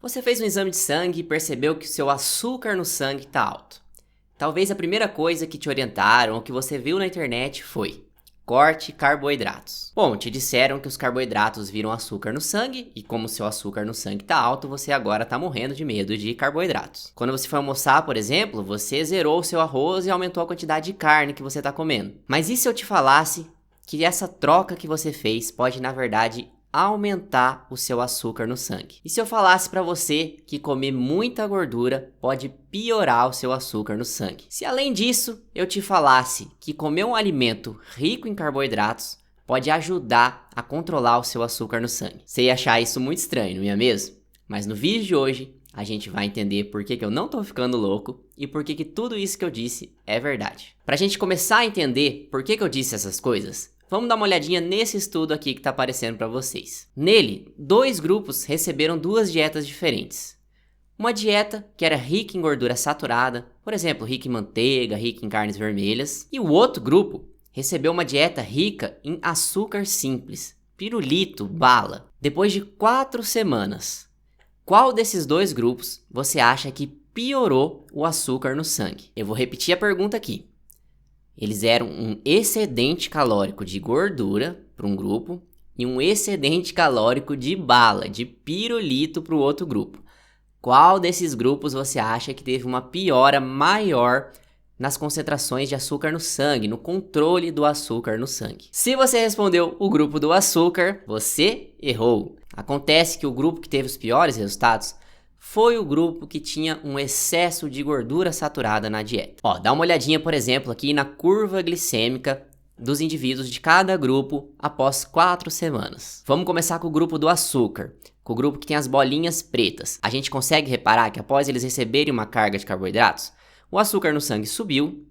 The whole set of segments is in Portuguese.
Você fez um exame de sangue e percebeu que o seu açúcar no sangue está alto. Talvez a primeira coisa que te orientaram ou que você viu na internet foi: corte carboidratos. Bom, te disseram que os carboidratos viram açúcar no sangue e como o seu açúcar no sangue está alto, você agora está morrendo de medo de carboidratos. Quando você foi almoçar, por exemplo, você zerou o seu arroz e aumentou a quantidade de carne que você está comendo. Mas e se eu te falasse que essa troca que você fez pode, na verdade, aumentar o seu açúcar no sangue? E se eu falasse para você que comer muita gordura pode piorar o seu açúcar no sangue? Se além disso eu te falasse que comer um alimento rico em carboidratos pode ajudar a controlar o seu açúcar no sangue? Você ia achar isso muito estranho, não é mesmo? Mas no vídeo de hoje a gente vai entender por que eu não tô ficando louco e por que tudo isso que eu disse é verdade. Pra gente começar a entender por que eu disse essas coisas, vamos dar uma olhadinha nesse estudo aqui que está aparecendo para vocês. Nele, 2 grupos receberam 2 dietas diferentes. Uma dieta que era rica em gordura saturada, por exemplo, rica em manteiga, rica em carnes vermelhas. E o outro grupo recebeu uma dieta rica em açúcar simples, pirulito, bala. Depois de 4 semanas, qual desses 2 grupos você acha que piorou o açúcar no sangue? Eu vou repetir a pergunta aqui. Eles eram um excedente calórico de gordura para um grupo e um excedente calórico de bala, de pirulito para o outro grupo. Qual desses grupos você acha que teve uma piora maior nas concentrações de açúcar no sangue, no controle do açúcar no sangue? Se você respondeu o grupo do açúcar, você errou. Acontece que o grupo que teve os piores resultados foi o grupo que tinha um excesso de gordura saturada na dieta. Dá uma olhadinha, por exemplo, aqui na curva glicêmica dos indivíduos de cada grupo após 4 semanas. Vamos começar com o grupo do açúcar, com o grupo que tem as bolinhas pretas. A gente consegue reparar que após eles receberem uma carga de carboidratos, o açúcar no sangue subiu.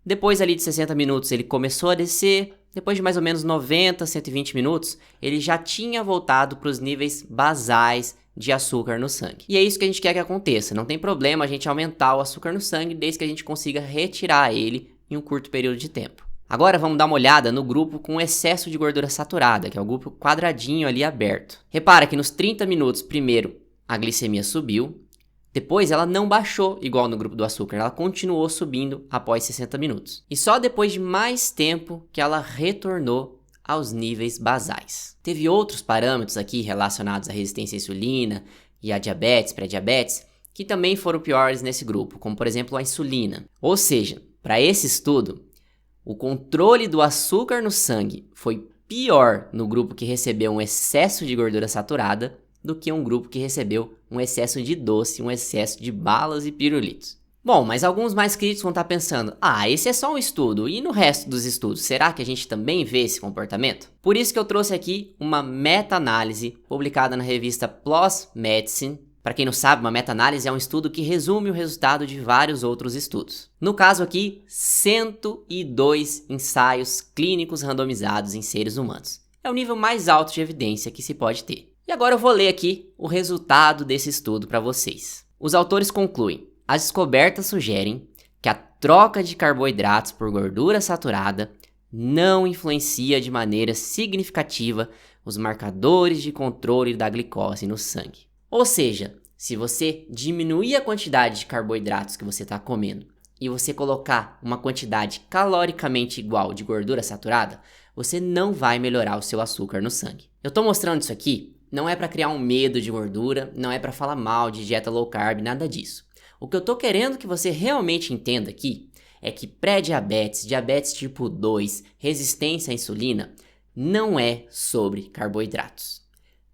Depois ali de 60 minutos ele começou a descer. Depois de mais ou menos 90, 120 minutos, ele já tinha voltado para os níveis basais de açúcar no sangue. E é isso que a gente quer que aconteça. Não tem problema a gente aumentar o açúcar no sangue desde que a gente consiga retirar ele em um curto período de tempo. Agora vamos dar uma olhada no grupo com excesso de gordura saturada, que é o grupo quadradinho ali aberto. Repara que nos 30 minutos, primeiro, a glicemia subiu. Depois ela não baixou igual no grupo do açúcar, ela continuou subindo após 60 minutos. E só depois de mais tempo que ela retornou aos níveis basais. Teve outros parâmetros aqui relacionados à resistência à insulina e à diabetes, pré-diabetes, que também foram piores nesse grupo, como por exemplo a insulina. Ou seja, para esse estudo, o controle do açúcar no sangue foi pior no grupo que recebeu um excesso de gordura saturada do que um grupo que recebeu um excesso de doce, um excesso de balas e pirulitos. Bom, mas alguns mais críticos vão estar pensando: esse é só um estudo, e no resto dos estudos, será que a gente também vê esse comportamento? Por isso que eu trouxe aqui uma meta-análise publicada na revista PLOS Medicine. Para quem não sabe, uma meta-análise é um estudo que resume o resultado de vários outros estudos. No caso aqui, 102 ensaios clínicos randomizados em seres humanos. É o nível mais alto de evidência que se pode ter. E agora eu vou ler aqui o resultado desse estudo para vocês. Os autores concluem: as descobertas sugerem que a troca de carboidratos por gordura saturada não influencia de maneira significativa os marcadores de controle da glicose no sangue. Ou seja, se você diminuir a quantidade de carboidratos que você está comendo e você colocar uma quantidade caloricamente igual de gordura saturada, você não vai melhorar o seu açúcar no sangue. Eu estou mostrando isso aqui não é para criar um medo de gordura, não é para falar mal de dieta low carb, nada disso. O que eu tô querendo que você realmente entenda aqui é que pré-diabetes, diabetes tipo 2, resistência à insulina, não é sobre carboidratos.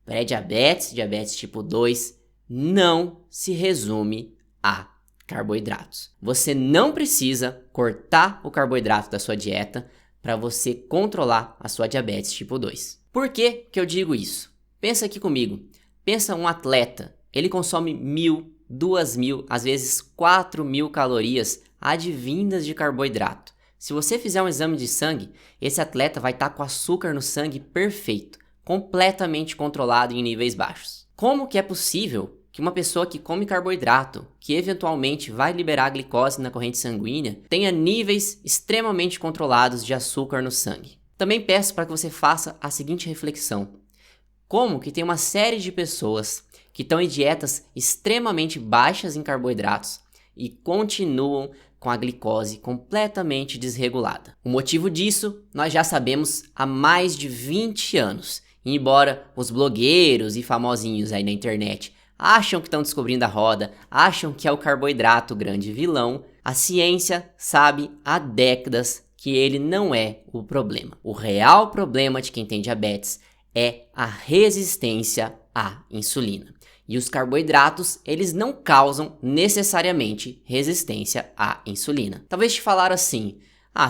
Pré-diabetes, diabetes tipo 2, não se resume a carboidratos. Você não precisa cortar o carboidrato da sua dieta para você controlar a sua diabetes tipo 2. Por que eu digo isso? Pensa aqui comigo. Pensa um atleta. Ele consome 1.000, 2.000, às vezes 4.000 calorias advindas de carboidrato. Se você fizer um exame de sangue, esse atleta vai estar com açúcar no sangue perfeito, completamente controlado em níveis baixos. Como que é possível que uma pessoa que come carboidrato, que eventualmente vai liberar glicose na corrente sanguínea, tenha níveis extremamente controlados de açúcar no sangue? Também peço para que você faça a seguinte reflexão: como que tem uma série de pessoas que estão em dietas extremamente baixas em carboidratos e continuam com a glicose completamente desregulada. O motivo disso nós já sabemos há mais de 20 anos. E embora os blogueiros e famosinhos aí na internet acham que estão descobrindo a roda, acham que é o carboidrato o grande vilão, a ciência sabe há décadas que ele não é o problema. O real problema de quem tem diabetes é a resistência à insulina. E os carboidratos, eles não causam necessariamente resistência à insulina. Talvez te falaram assim: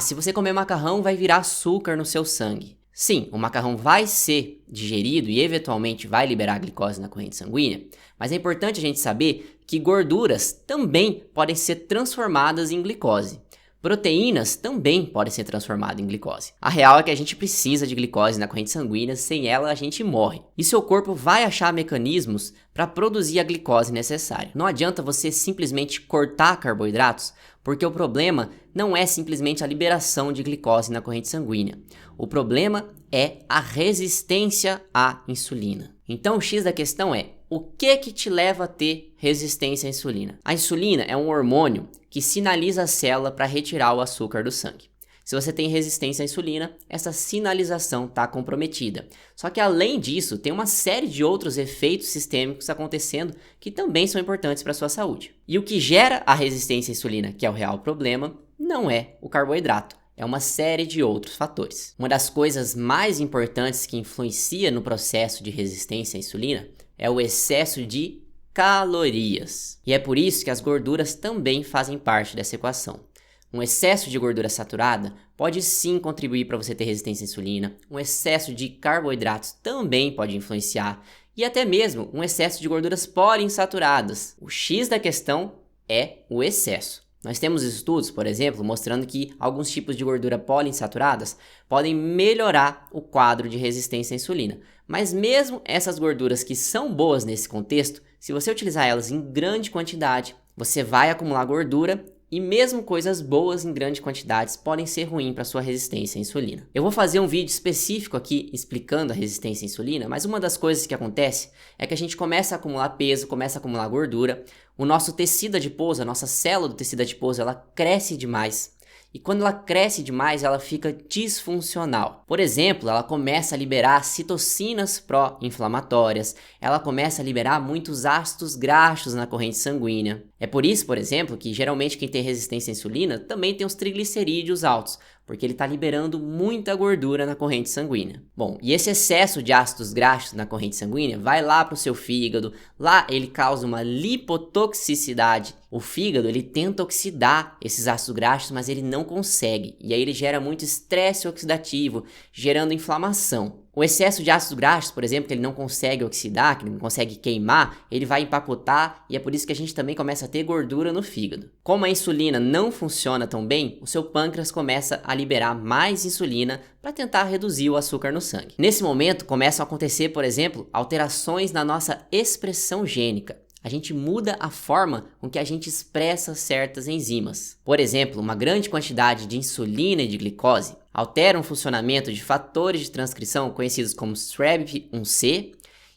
se você comer macarrão vai virar açúcar no seu sangue. Sim, o macarrão vai ser digerido e eventualmente vai liberar glicose na corrente sanguínea, mas é importante a gente saber que gorduras também podem ser transformadas em glicose. Proteínas também podem ser transformadas em glicose. A real é que a gente precisa de glicose na corrente sanguínea, sem ela a gente morre. E seu corpo vai achar mecanismos para produzir a glicose necessária. Não adianta você simplesmente cortar carboidratos, porque o problema não é simplesmente a liberação de glicose na corrente sanguínea. O problema é a resistência à insulina. Então o X da questão é: o que te leva a ter resistência à insulina? A insulina é um hormônio que sinaliza a célula para retirar o açúcar do sangue. Se você tem resistência à insulina, essa sinalização está comprometida. Só que além disso, tem uma série de outros efeitos sistêmicos acontecendo que também são importantes para a sua saúde. E o que gera a resistência à insulina, que é o real problema, não é o carboidrato. É uma série de outros fatores. Uma das coisas mais importantes que influencia no processo de resistência à insulina é o excesso de calorias. E é por isso que as gorduras também fazem parte dessa equação. Um excesso de gordura saturada pode sim contribuir para você ter resistência à insulina. Um excesso de carboidratos também pode influenciar. E até mesmo um excesso de gorduras poliinsaturadas. O X da questão é o excesso. Nós temos estudos, por exemplo, mostrando que alguns tipos de gordura poliinsaturadas podem melhorar o quadro de resistência à insulina. Mas mesmo essas gorduras que são boas nesse contexto, se você utilizar elas em grande quantidade, você vai acumular gordura e mesmo coisas boas em grandes quantidades podem ser ruins para sua resistência à insulina. Eu vou fazer um vídeo específico aqui explicando a resistência à insulina, mas uma das coisas que acontece é que a gente começa a acumular peso, começa a acumular gordura, o nosso tecido adiposo, a nossa célula do tecido adiposo, ela cresce demais. E quando ela cresce demais, ela fica disfuncional. Por exemplo, ela começa a liberar citocinas pró-inflamatórias, ela começa a liberar muitos ácidos graxos na corrente sanguínea. É por isso, por exemplo, que geralmente quem tem resistência à insulina também tem os triglicerídeos altos, porque ele está liberando muita gordura na corrente sanguínea. Bom, e esse excesso de ácidos graxos na corrente sanguínea vai lá para o seu fígado, lá ele causa uma lipotoxicidade. O fígado, ele tenta oxidar esses ácidos graxos, mas ele não consegue, e aí ele gera muito estresse oxidativo, gerando inflamação. O excesso de ácidos graxos, por exemplo, que ele não consegue oxidar, que ele não consegue queimar, ele vai empacotar e é por isso que a gente também começa a ter gordura no fígado. Como a insulina não funciona tão bem, o seu pâncreas começa a liberar mais insulina para tentar reduzir o açúcar no sangue. Nesse momento, começam a acontecer, por exemplo, alterações na nossa expressão gênica. A gente muda a forma com que a gente expressa certas enzimas. Por exemplo, uma grande quantidade de insulina e de glicose altera o funcionamento de fatores de transcrição conhecidos como STREBP1C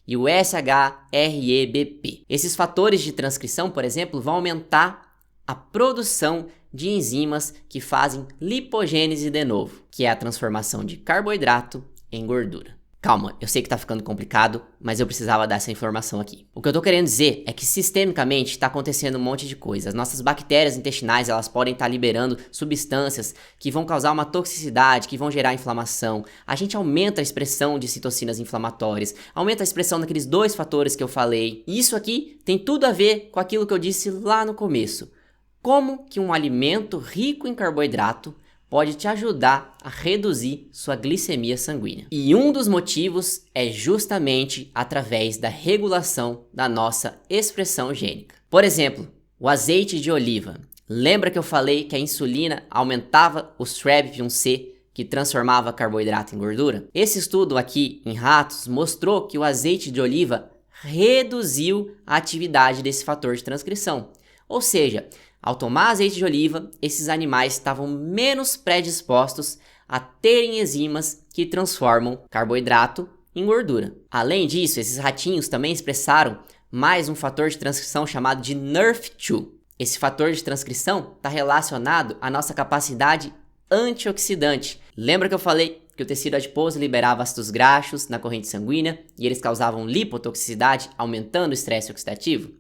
e o SHREBP. Esses fatores de transcrição, por exemplo, vão aumentar a produção de enzimas que fazem lipogênese de novo, que é a transformação de carboidrato em gordura. Calma, eu sei que tá ficando complicado, mas eu precisava dar essa informação aqui. O que eu tô querendo dizer é que sistemicamente tá acontecendo um monte de coisa. As nossas bactérias intestinais, elas podem estar liberando substâncias que vão causar uma toxicidade, que vão gerar inflamação. A gente aumenta a expressão de citocinas inflamatórias, aumenta a expressão daqueles 2 fatores que eu falei. E isso aqui tem tudo a ver com aquilo que eu disse lá no começo. Como que um alimento rico em carboidrato pode te ajudar a reduzir sua glicemia sanguínea. E um dos motivos é justamente através da regulação da nossa expressão gênica. Por exemplo, o azeite de oliva. Lembra que eu falei que a insulina aumentava o STREBP1C, que transformava carboidrato em gordura? Esse estudo aqui em ratos mostrou que o azeite de oliva reduziu a atividade desse fator de transcrição. Ou seja, ao tomar azeite de oliva, esses animais estavam menos predispostos a terem enzimas que transformam carboidrato em gordura. Além disso, esses ratinhos também expressaram mais um fator de transcrição chamado de NRF2. Esse fator de transcrição está relacionado à nossa capacidade antioxidante. Lembra que eu falei que o tecido adiposo liberava ácidos graxos na corrente sanguínea e eles causavam lipotoxicidade, aumentando o estresse oxidativo?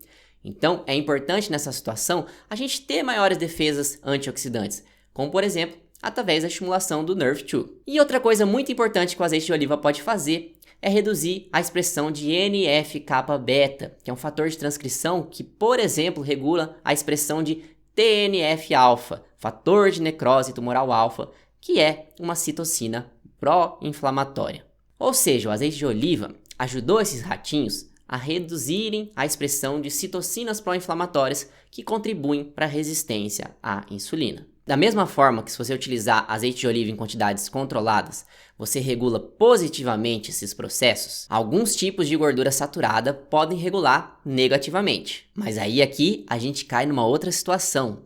Então, é importante nessa situação a gente ter maiores defesas antioxidantes, como por exemplo, através da estimulação do NRF2. E outra coisa muito importante que o azeite de oliva pode fazer é reduzir a expressão de NF-kappa-beta, que é um fator de transcrição que, por exemplo, regula a expressão de TNF-alfa, fator de necrose tumoral alfa, que é uma citocina pró-inflamatória. Ou seja, o azeite de oliva ajudou esses ratinhos a reduzirem a expressão de citocinas pró-inflamatórias que contribuem para a resistência à insulina. Da mesma forma que se você utilizar azeite de oliva em quantidades controladas, você regula positivamente esses processos, alguns tipos de gordura saturada podem regular negativamente. Mas aí aqui a gente cai numa outra situação,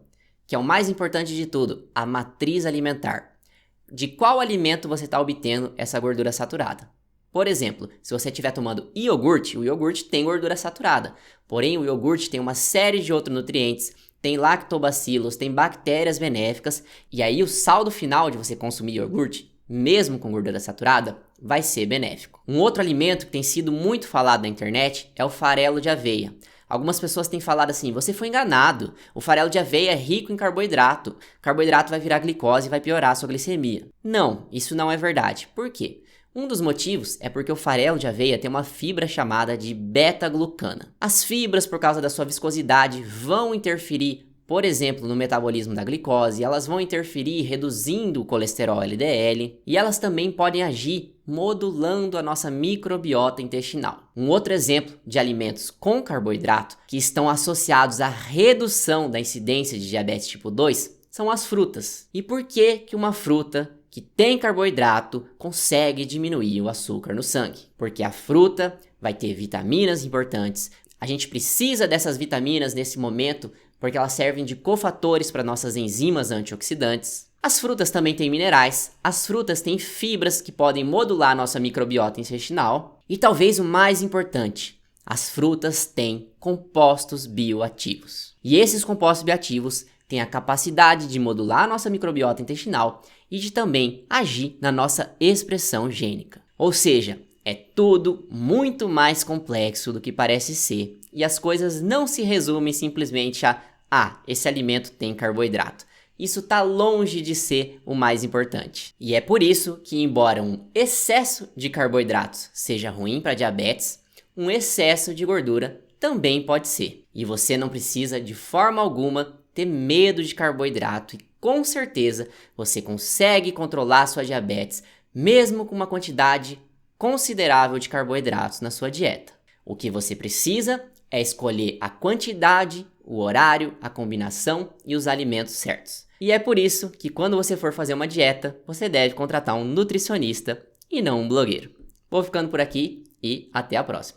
que é o mais importante de tudo, a matriz alimentar. De qual alimento você está obtendo essa gordura saturada? Por exemplo, se você estiver tomando iogurte, o iogurte tem gordura saturada, porém o iogurte tem uma série de outros nutrientes, tem lactobacilos, tem bactérias benéficas, e aí o saldo final de você consumir iogurte, mesmo com gordura saturada, vai ser benéfico. Um outro alimento que tem sido muito falado na internet é o farelo de aveia. Algumas pessoas têm falado assim, você foi enganado, o farelo de aveia é rico em carboidrato, carboidrato vai virar glicose e vai piorar a sua glicemia. Não, isso não é verdade. Por quê? Um dos motivos é porque o farelo de aveia tem uma fibra chamada de beta-glucana. As fibras, por causa da sua viscosidade, vão interferir, por exemplo, no metabolismo da glicose, elas vão interferir reduzindo o colesterol LDL e elas também podem agir modulando a nossa microbiota intestinal. Um outro exemplo de alimentos com carboidrato que estão associados à redução da incidência de diabetes tipo 2 são as frutas. E por que que uma fruta que tem carboidrato consegue diminuir o açúcar no sangue? Porque a fruta vai ter vitaminas importantes. A gente precisa dessas vitaminas nesse momento porque elas servem de cofatores para nossas enzimas antioxidantes. As frutas também têm minerais, as frutas têm fibras que podem modular a nossa microbiota intestinal. E talvez o mais importante, as frutas têm compostos bioativos. E esses compostos bioativos têm a capacidade de modular a nossa microbiota intestinal e de também agir na nossa expressão gênica. Ou seja, é tudo muito mais complexo do que parece ser e as coisas não se resumem simplesmente a esse alimento tem carboidrato. Isso está longe de ser o mais importante. E é por isso que, embora um excesso de carboidratos seja ruim para diabetes, um excesso de gordura também pode ser. E você não precisa de forma alguma ter medo de carboidrato e com certeza você consegue controlar sua diabetes mesmo com uma quantidade considerável de carboidratos na sua dieta. O que você precisa é escolher a quantidade, o horário, a combinação e os alimentos certos. E é por isso que quando você for fazer uma dieta, você deve contratar um nutricionista e não um blogueiro. Vou ficando por aqui e até a próxima.